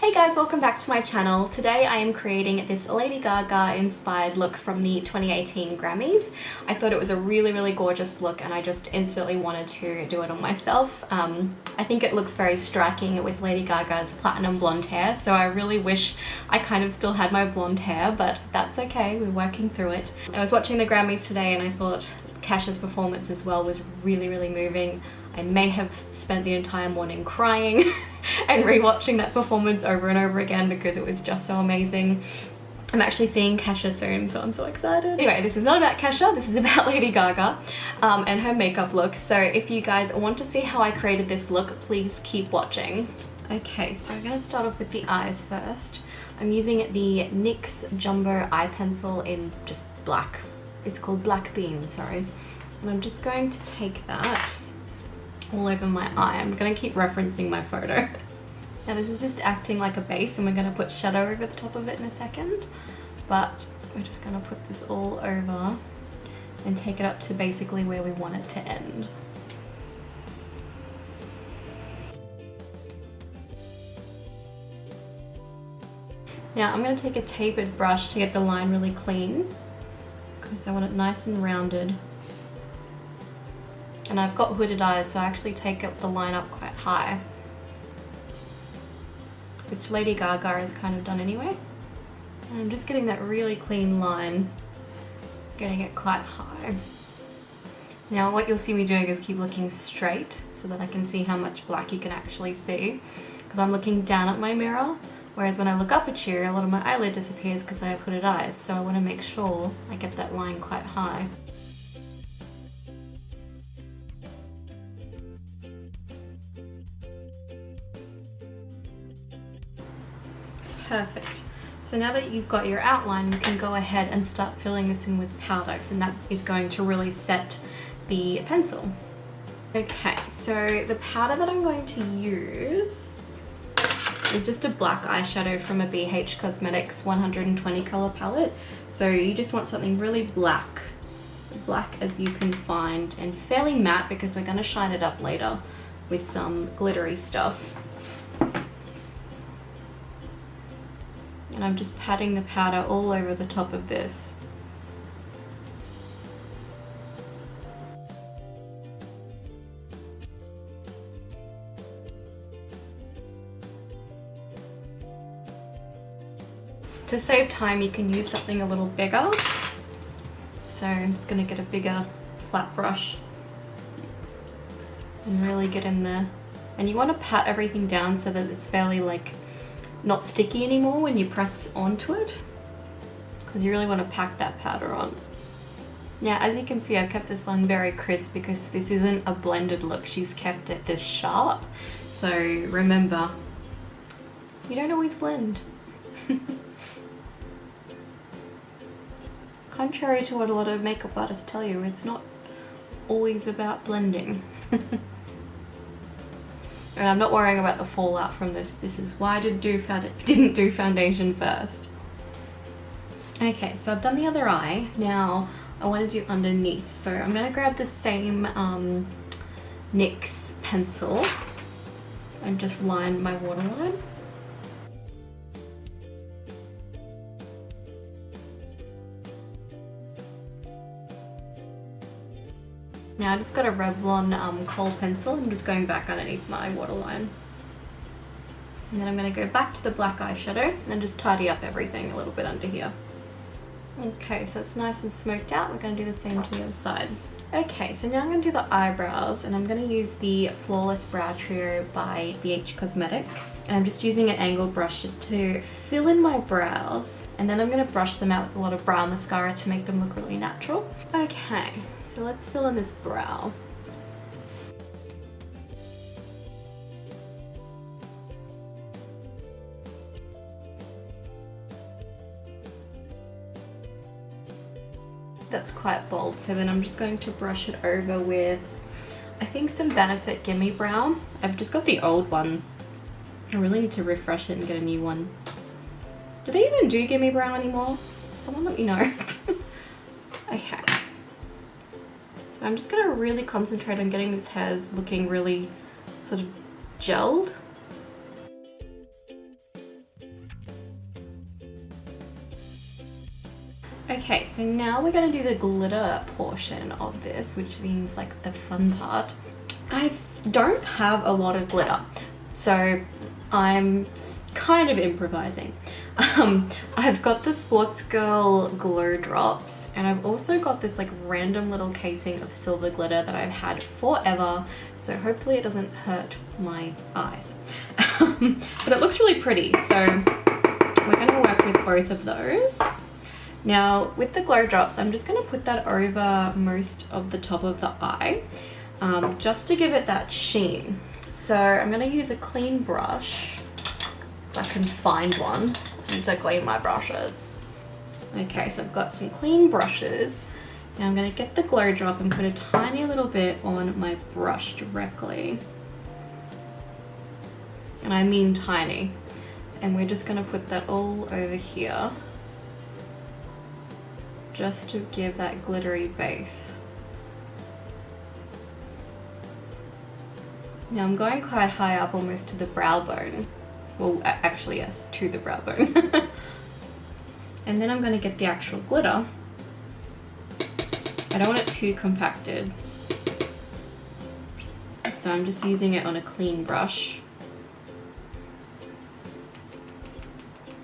Hey guys, welcome back to my channel. Today I am creating this Lady Gaga inspired look from the 2018 Grammys. I thought it was a really gorgeous look and I just instantly wanted to do it on myself. I think it looks very striking with Lady Gaga's platinum blonde hair, so I really wish I kind of still had my blonde hair, but that's okay, we're working through it. I was watching the Grammys today and I thought Cash's performance as well was really moving. I may have spent the entire morning crying and rewatching that performance over and over again because it was just so amazing. I'm actually seeing Kasha soon, so I'm so excited. Anyway, this is not about Kasha, this is about Lady Gaga and her makeup look. So if you guys want to see how I created this look, please keep watching. Okay, so I'm gonna start off with the eyes first. I'm using the NYX Jumbo eye pencil in just black. It's called Black Bean, sorry. And I'm just going to take that all over my eye. I'm gonna keep referencing my photo. Now this is just acting like a base and we're gonna put shadow over the top of it in a second, but we're just gonna put this all over and take it up to basically where we want it to end. Now I'm gonna take a tapered brush to get the line really clean because I want it nice and rounded. And I've got hooded eyes, so I actually take the line up quite high, which Lady Gaga has kind of done anyway. And I'm just getting that really clean line, getting it quite high. Now what you'll see me doing is keep looking straight so that I can see how much black you can actually see, because I'm looking down at my mirror, whereas when I look up at you, a lot of my eyelid disappears because I have hooded eyes, so I want to make sure I get that line quite high. Perfect. So now that you've got your outline, you can go ahead and start filling this in with powder, and that is going to really set the pencil. Okay, so the powder that I'm going to use is just a black eyeshadow from a BH Cosmetics 120 color palette. So you just want something really black as you can find, and fairly matte because we're going to shine it up later with some glittery stuff. And I'm just patting the powder all over the top of this. To save time, you can use something a little bigger. So I'm just going to get a bigger flat brush and really get in there. And you want to pat everything down so that it's fairly not sticky anymore when you press onto it, because you really want to pack that powder on. Now as you can see, I've kept this line very crisp because this isn't a blended look, she's kept it this sharp. So remember, you don't always blend. Contrary to what a lot of makeup artists tell you, it's not always about blending. And I'm not worrying about the fallout from this. This is why I didn't do foundation first. Okay, so I've done the other eye. Now I want to do underneath. So I'm going to grab the same NYX pencil and just line my waterline. Now I just got a Revlon kohl pencil. I'm just going back underneath my waterline. And then I'm going to go back to the black eyeshadow and just tidy up everything a little bit under here. Okay, so it's nice and smoked out. We're going to do the same to the other side. Okay, so now I'm going to do the eyebrows, and I'm going to use the Flawless Brow Trio by BH Cosmetics. And I'm just using an angled brush just to fill in my brows, and then I'm going to brush them out with a lot of brow mascara to make them look really natural. Okay. So let's fill in this brow. That's quite bold, so then I'm just going to brush it over with, I think, some Benefit Gimme Brow. I've just got the old one. I really need to refresh it and get a new one. Do they even do Gimme Brow anymore? Someone let me know. Okay. So I'm just going to really concentrate on getting these hairs looking really sort of gelled. Okay, so now we're gonna do the glitter portion of this, which seems like the fun part. I don't have a lot of glitter, so I'm kind of improvising. I've got the Sports Girl glow drops, and I've also got this like random little casing of silver glitter that I've had forever, so hopefully it doesn't hurt my eyes. But it looks really pretty, so we're gonna work with both of those. Now with the glow drops, I'm just gonna put that over most of the top of the eye, just to give it that sheen. So I'm gonna use a clean brush, if I can find one. I need to clean my brushes. Okay, so I've got some clean brushes. Now I'm gonna get the glow drop and put a tiny little bit on my brush directly. And I mean tiny. And we're just gonna put that all over here, just to give that glittery base. Now I'm going quite high up, almost to the brow bone. Well, actually yes, to the brow bone. And then I'm going to get the actual glitter. I don't want it too compacted, so I'm just using it on a clean brush.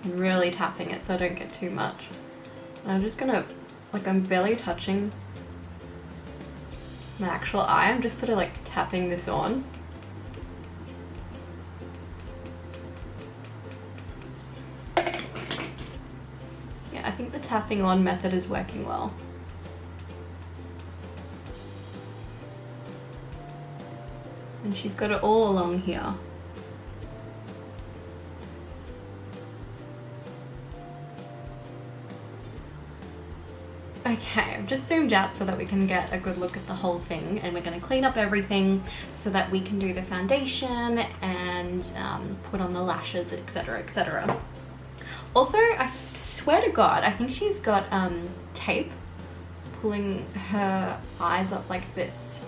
And really tapping it so I don't get too much. And I'm just gonna, like, I'm barely touching my actual eye. I'm just sort of like tapping this on. Yeah, I think the tapping on method is working well. And she's got it all along here. Okay, I've just zoomed out so that we can get a good look at the whole thing, and we're going to clean up everything so that we can do the foundation and put on the lashes, etc, etc. Also, I swear to God, I think she's got tape pulling her eyes up like this.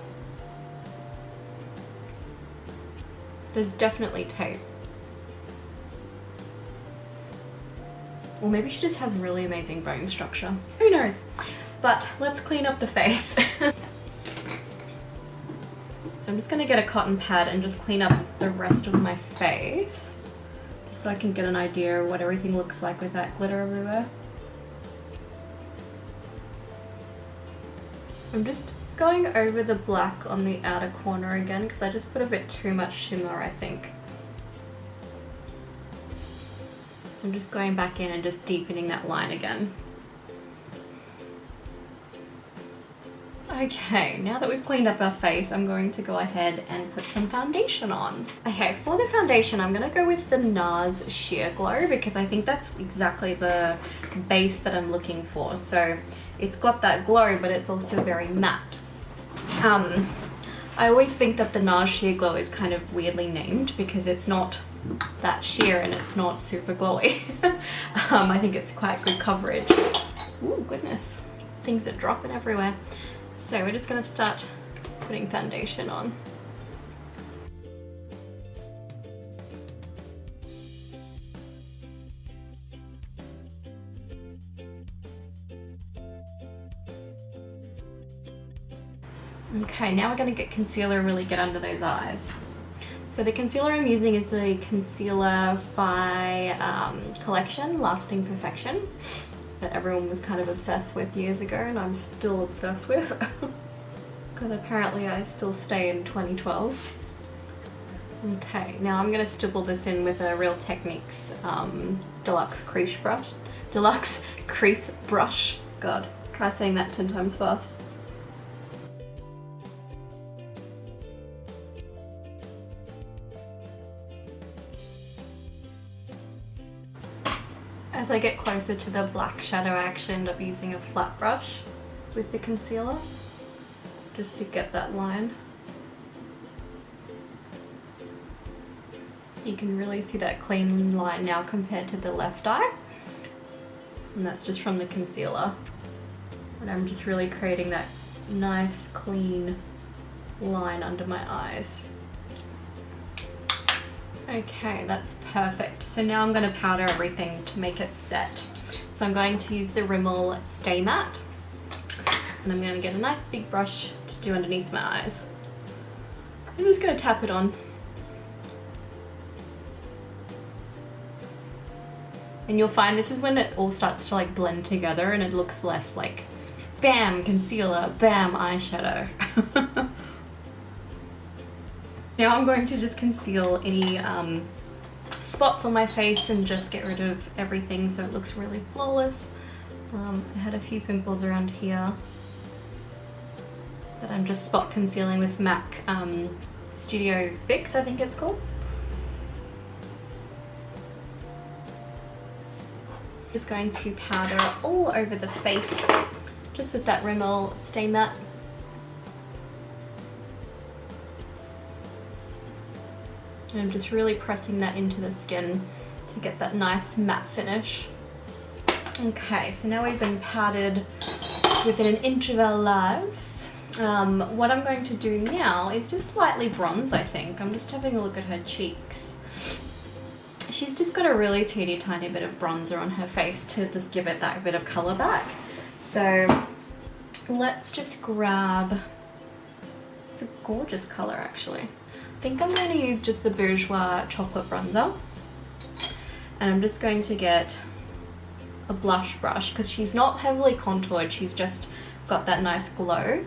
There's definitely tape. Or maybe she just has really amazing bone structure. Who knows? But let's clean up the face. So I'm just gonna get a cotton pad and just clean up the rest of my face, just so I can get an idea of what everything looks like with that glitter everywhere. I'm just going over the black on the outer corner again because I just put a bit too much shimmer, I think. I'm just going back in and just deepening that line again. Okay, now that we've cleaned up our face, I'm going to go ahead and put some foundation on. Okay, for the foundation, I'm gonna go with the NARS Sheer Glow because I think that's exactly the base that I'm looking for. So it's got that glow, but it's also very matte. I always think that the NARS Sheer Glow is kind of weirdly named because it's not that sheer and it's not super glowy. I think it's quite good coverage. Ooh, goodness. Things are dropping everywhere. So we're just gonna start putting foundation on. Okay, now we're gonna get concealer and really get under those eyes. So the concealer I'm using is the Concealer by Collection Lasting Perfection that everyone was kind of obsessed with years ago, and I'm still obsessed with because apparently I still stay in 2012. Okay, now I'm going to stipple this in with a Real Techniques Deluxe Crease Brush. Deluxe Crease Brush. God, try saying that 10 times fast. As I get closer to the black shadow, I actually end up using a flat brush with the concealer just to get that line. You can really see that clean line now compared to the left eye, and that's just from the concealer. And I'm just really creating that nice clean line under my eyes. Okay, that's perfect. So now I'm going to powder everything to make it set. So I'm going to use the Rimmel Stay Matte, and I'm going to get a nice big brush to do underneath my eyes. I'm just going to tap it on. And you'll find this is when it all starts to like blend together and it looks less like bam concealer, bam eyeshadow. Now I'm going to just conceal any spots on my face and just get rid of everything so it looks really flawless. I had a few pimples around here that I'm just spot concealing with MAC Studio Fix, I think it's called. Just going to powder all over the face just with that Rimmel Stay Matte. And I'm just really pressing that into the skin to get that nice matte finish. Okay, so now we've been powdered within an inch of our lives. What I'm going to do now is just lightly bronze, I think. I'm just having a look at her cheeks. She's just got a really teeny tiny bit of bronzer on her face to just give it that bit of color back. So let's just grab, it's a gorgeous color actually. I think I'm going to use just the Bourjois chocolate bronzer, and I'm just going to get a blush brush because she's not heavily contoured, she's just got that nice glow.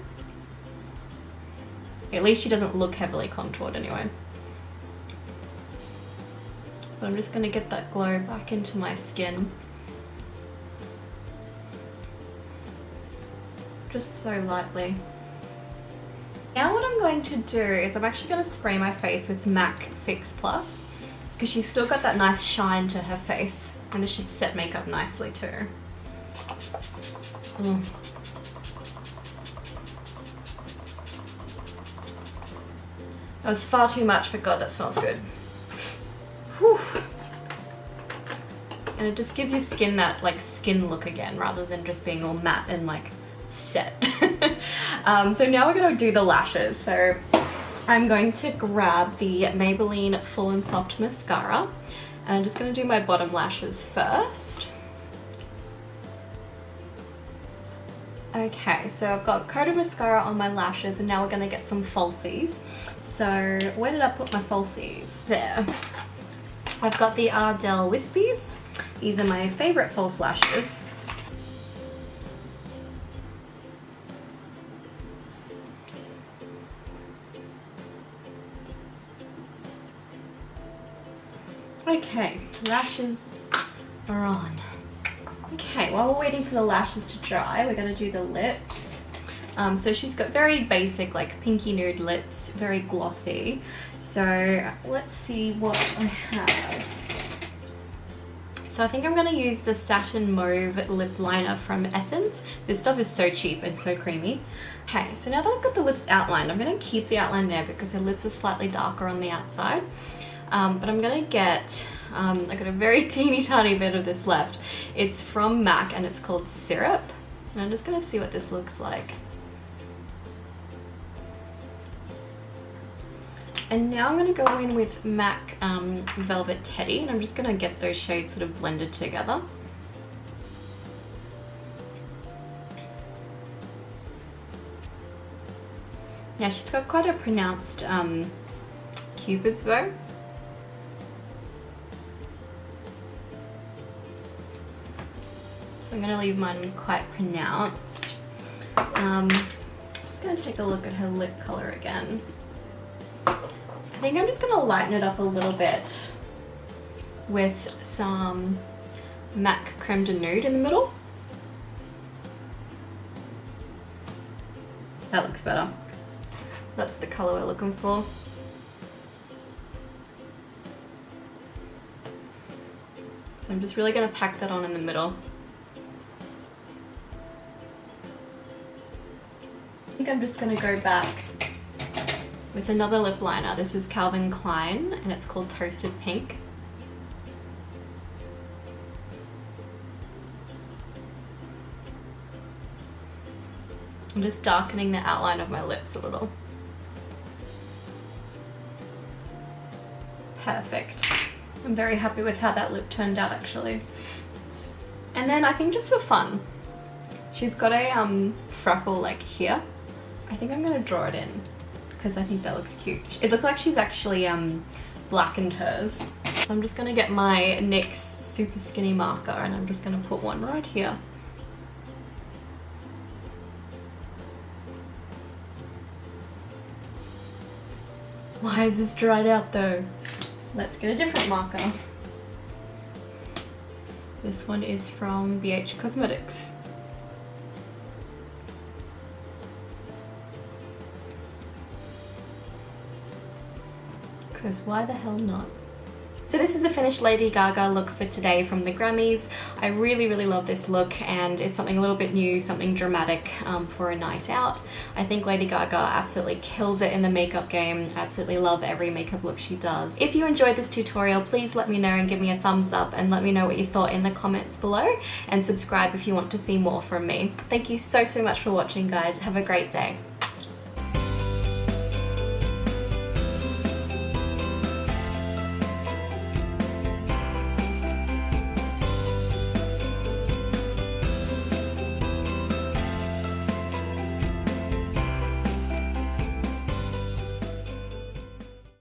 At least she doesn't look heavily contoured anyway. But I'm just going to get that glow back into my skin. Just so lightly. Now what I'm going to do is I'm actually going to spray my face with MAC Fix Plus because she's still got that nice shine to her face, and this should set makeup nicely too. That was far too much, but God, that smells good. Whew. And it just gives your skin that like skin look again rather than just being all matte and like set. So now we're going to do the lashes. So I'm going to grab the Maybelline Full and Soft Mascara, and I'm just going to do my bottom lashes first. Okay, so I've got a coat of mascara on my lashes, and now we're going to get some falsies. So where did I put my falsies? There. I've got the Ardell Wispies. These are my favorite false lashes. Okay, lashes are on. Okay, while we're waiting for the lashes to dry, we're going to do the lips. So she's got very basic like pinky nude lips, very glossy. So let's see what I have. So I think I'm going to use the Satin Mauve lip liner from Essence. This stuff is so cheap and so creamy. Okay, so now that I've got the lips outlined, I'm going to keep the outline there because her lips are slightly darker on the outside. But I'm going to get, I've got a very teeny tiny bit of this left. It's from MAC and it's called Syrup. And I'm just going to see what this looks like. And now I'm going to go in with MAC Velvet Teddy, and I'm just going to get those shades sort of blended together. Yeah, she's got quite a pronounced Cupid's bow. So I'm going to leave mine quite pronounced. Just going to take a look at her lip color again. I think I'm just going to lighten it up a little bit with some MAC Creme de Nude in the middle. That looks better. That's the color we're looking for. So I'm just really going to pack that on in the middle. I think I'm just going to go back with another lip liner. This is Calvin Klein and it's called Toasted Pink. I'm just darkening the outline of my lips a little. Perfect. I'm very happy with how that lip turned out actually. And then I think just for fun, she's got a freckle like here. I think I'm gonna draw it in because I think that looks cute. It looked like she's actually blackened hers. So I'm just gonna get my NYX super skinny marker and I'm just gonna put one right here. Why is this dried out though? Let's get a different marker. This one is from BH Cosmetics. Because why the hell not? So this is the finished Lady Gaga look for today from the Grammys. I really, really love this look and it's something a little bit new, something dramatic for a night out. I think Lady Gaga absolutely kills it in the makeup game. I absolutely love every makeup look she does. If you enjoyed this tutorial, please let me know and give me a thumbs up and let me know what you thought in the comments below, and subscribe if you want to see more from me. Thank you so much for watching, guys. Have a great day.